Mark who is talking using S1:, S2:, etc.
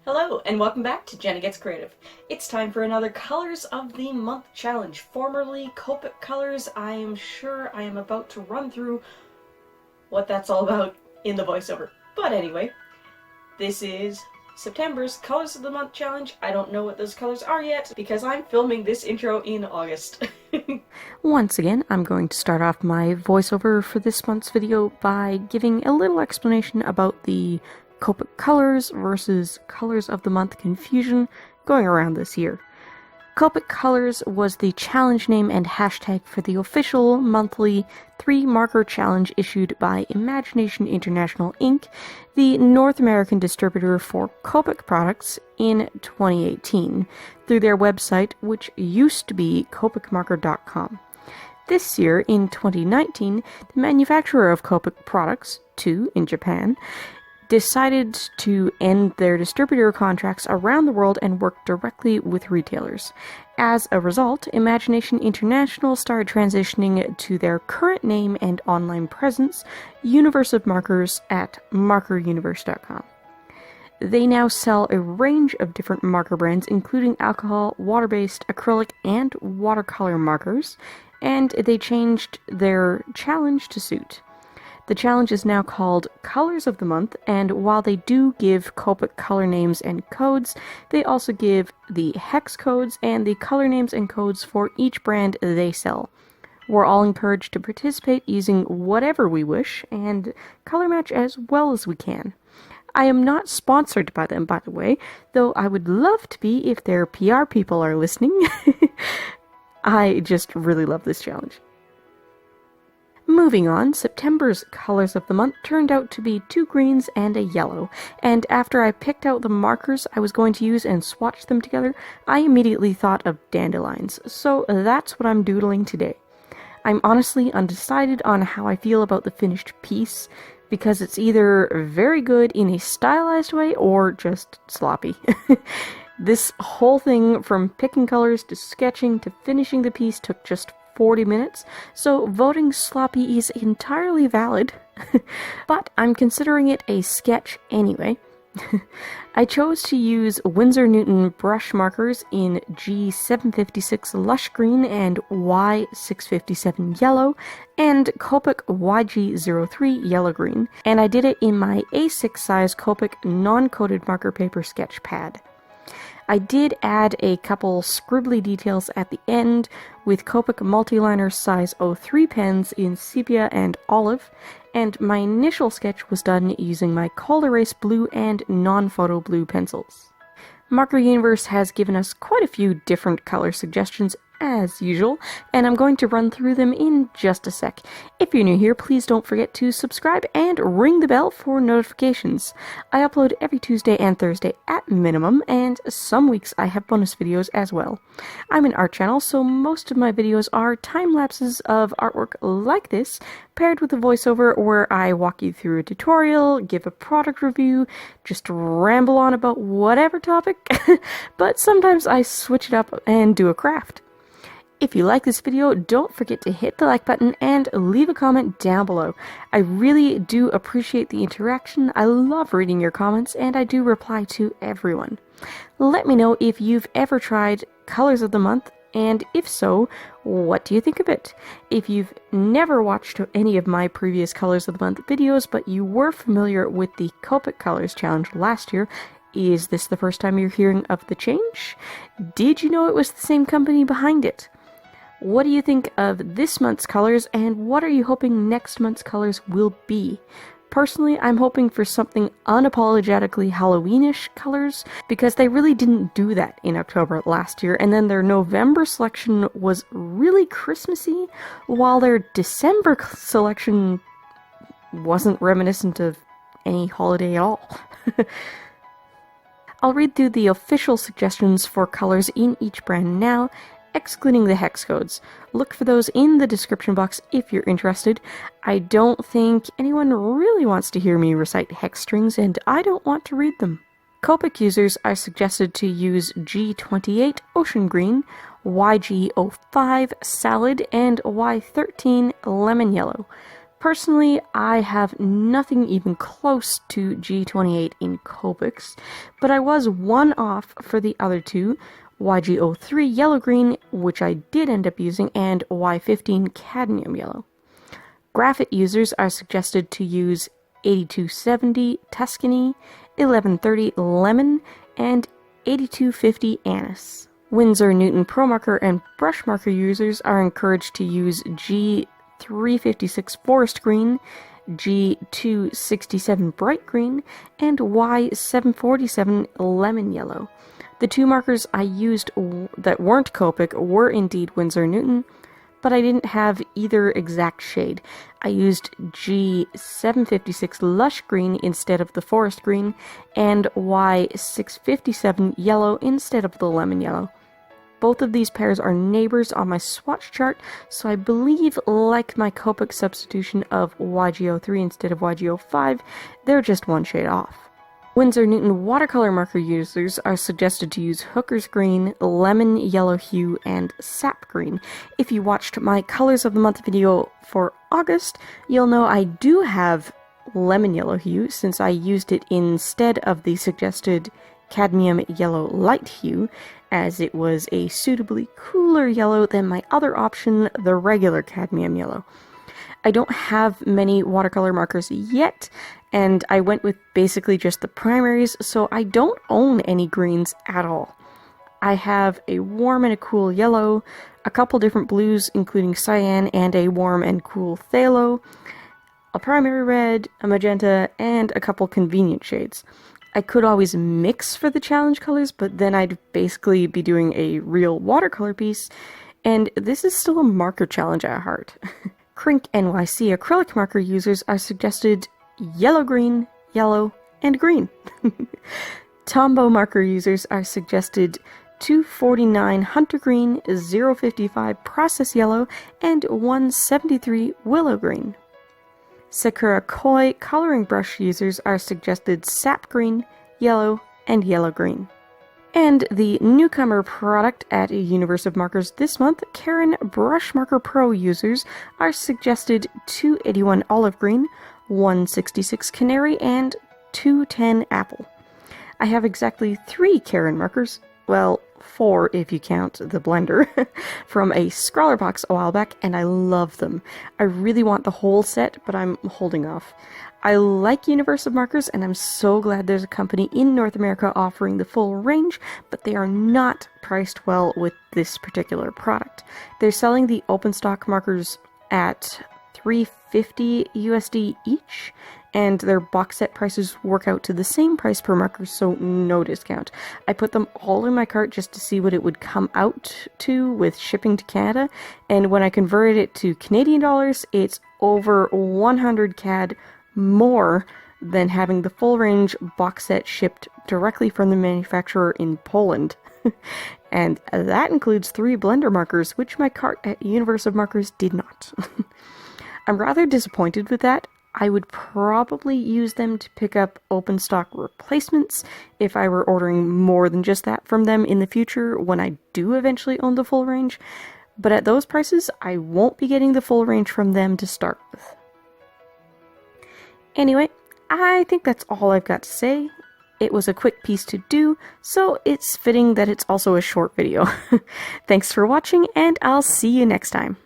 S1: Hello, and welcome back to Jenna Gets Creative. It's time for another Colors of the Month challenge, formerly Copic Colors. I am sure I am about to run through what that's all about in the voiceover. But anyway, this is September's Colors of the Month challenge. I don't know what those colors are yet because I'm filming this intro in August.
S2: Once again, I'm going to start off my voiceover for this month's video by giving a little explanation about the Copic Colors versus Colors of the Month confusion going around this year. Copic Colors was the challenge name and hashtag for the official monthly 3-marker challenge issued by Imagination International Inc., the North American distributor for Copic products, in 2018, through their website, which used to be copicmarker.com. This year, in 2019, the manufacturer of Copic products, 2 in Japan, decided to end their distributor contracts around the world and work directly with retailers. As a result, Imagination International started transitioning to their current name and online presence, Universe of Markers, at markeruniverse.com. They now sell a range of different marker brands, including alcohol, water-based, acrylic, and watercolor markers, and they changed their challenge to suit. The challenge is now called Colors of the Month, and while they do give Copic color names and codes, they also give the hex codes and the color names and codes for each brand they sell. We're all encouraged to participate using whatever we wish and color match as well as we can. I am not sponsored by them, by the way, though I would love to be if their PR people are listening. I just really love this challenge. Moving on, September's Colors of the Month turned out to be 2 greens and a yellow, and after I picked out the markers I was going to use and swatched them together, I immediately thought of dandelions, so that's what I'm doodling today. I'm honestly undecided on how I feel about the finished piece, because it's either very good in a stylized way or just sloppy. This whole thing, from picking colors to sketching to finishing the piece, took just 40 minutes, so voting sloppy is entirely valid, but I'm considering it a sketch anyway. I chose to use Winsor Newton brush markers in G756 Lush Green and Y647 Yellow, and Copic YG03 Yellow Green, and I did it in my A6 size Copic non-coated marker paper sketch pad. I did add a couple scribbly details at the end with Copic Multiliner size 03 pens in Sepia and Olive, and my initial sketch was done using my Col-Erase blue and non-photo blue pencils. Marker Universe has given us quite a few different color suggestions as usual, and I'm going to run through them in just a sec. If you're new here, please don't forget to subscribe and ring the bell for notifications. I upload every Tuesday and Thursday at minimum, and some weeks I have bonus videos as well. I'm an art channel, so most of my videos are time lapses of artwork like this, paired with a voiceover where I walk you through a tutorial, give a product review, just ramble on about whatever topic, but sometimes I switch it up and do a craft. If you like this video, don't forget to hit the like button and leave a comment down below. I really do appreciate the interaction. I love reading your comments, and I do reply to everyone. Let me know if you've ever tried Colors of the Month, and if so, what do you think of it? If you've never watched any of my previous Colors of the Month videos, but you were familiar with the Copic Colors challenge last year, is this the first time you're hearing of the change? Did you know it was the same company behind it? What do you think of this month's colors, and what are you hoping next month's colors will be? Personally, I'm hoping for something unapologetically Halloweenish colors, because they really didn't do that in October last year, and then their November selection was really Christmassy, while their December selection wasn't reminiscent of any holiday at all. I'll read through the official suggestions for colors in each brand now, excluding the hex codes. Look for those in the description box if you're interested. I don't think anyone really wants to hear me recite hex strings, and I don't want to read them. Copic users are suggested to use G28 Ocean Green, YG05 Salad, and Y13 Lemon Yellow. Personally, I have nothing even close to G28 in Copics, but I was one off for the other two, YG03 Yellow Green, which I did end up using, and Y15 Cadmium Yellow. Graphite users are suggested to use 8270 Tuscany, 1130 Lemon, and 8250 Anise. Winsor Newton ProMarker and Brushmarker users are encouraged to use G356 Forest Green, G267 Bright Green, and Y747 Lemon Yellow. The two markers I used that weren't Copic were indeed Winsor Newton, but I didn't have either exact shade. I used G756 Lush Green instead of the Forest Green, and Y657 Yellow instead of the Lemon Yellow. Both of these pairs are neighbors on my swatch chart, so I believe, like my Copic substitution of YG03 instead of YG05, they're just one shade off. Winsor Newton watercolor marker users are suggested to use Hooker's Green, Lemon Yellow Hue, and Sap Green. If you watched my Colors of the Month video for August, you'll know I do have Lemon Yellow Hue, since I used it instead of the suggested Cadmium Yellow Light Hue, as it was a suitably cooler yellow than my other option, the regular Cadmium Yellow. I don't have many watercolor markers yet, and I went with basically just the primaries, so I don't own any greens at all. I have a warm and a cool yellow, a couple different blues including cyan, and a warm and cool phthalo, a primary red, a magenta, and a couple convenient shades. I could always mix for the challenge colors, but then I'd basically be doing a real watercolor piece, and this is still a marker challenge at heart. Crink NYC acrylic marker users are suggested yellow green, yellow, and green. Tombow marker users are suggested 249 Hunter Green, 055 Process Yellow, and 173 Willow Green. Sakura Koi coloring brush users are suggested Sap Green, Yellow, and Yellow Green. And the newcomer product at Universe of Markers this month, Karen Brushmarker Pro users are suggested 281 Olive Green, 166 Canary, and 210 Apple. I have exactly 3 Karen markers, well, 4 if you count the blender, from a scrawler box a while back, and I love them. I really want the whole set, but I'm holding off. I like Universe of Markers, and I'm so glad there's a company in North America offering the full range, but they are not priced well with this particular product. They're selling the open stock markers at $350 USD each, and their box set prices work out to the same price per marker, so no discount. I put them all in my cart just to see what it would come out to with shipping to Canada, and when I converted it to Canadian dollars, it's over 100 CAD more than having the full range box set shipped directly from the manufacturer in Poland. And that includes 3 blender markers, which my cart at Universe of Markers did not. I'm rather disappointed with that. I would probably use them to pick up open stock replacements if I were ordering more than just that from them in the future when I do eventually own the full range, but at those prices I won't be getting the full range from them to start with. Anyway, I think that's all I've got to say. It was a quick piece to do, so it's fitting that it's also a short video. Thanks for watching, and I'll see you next time.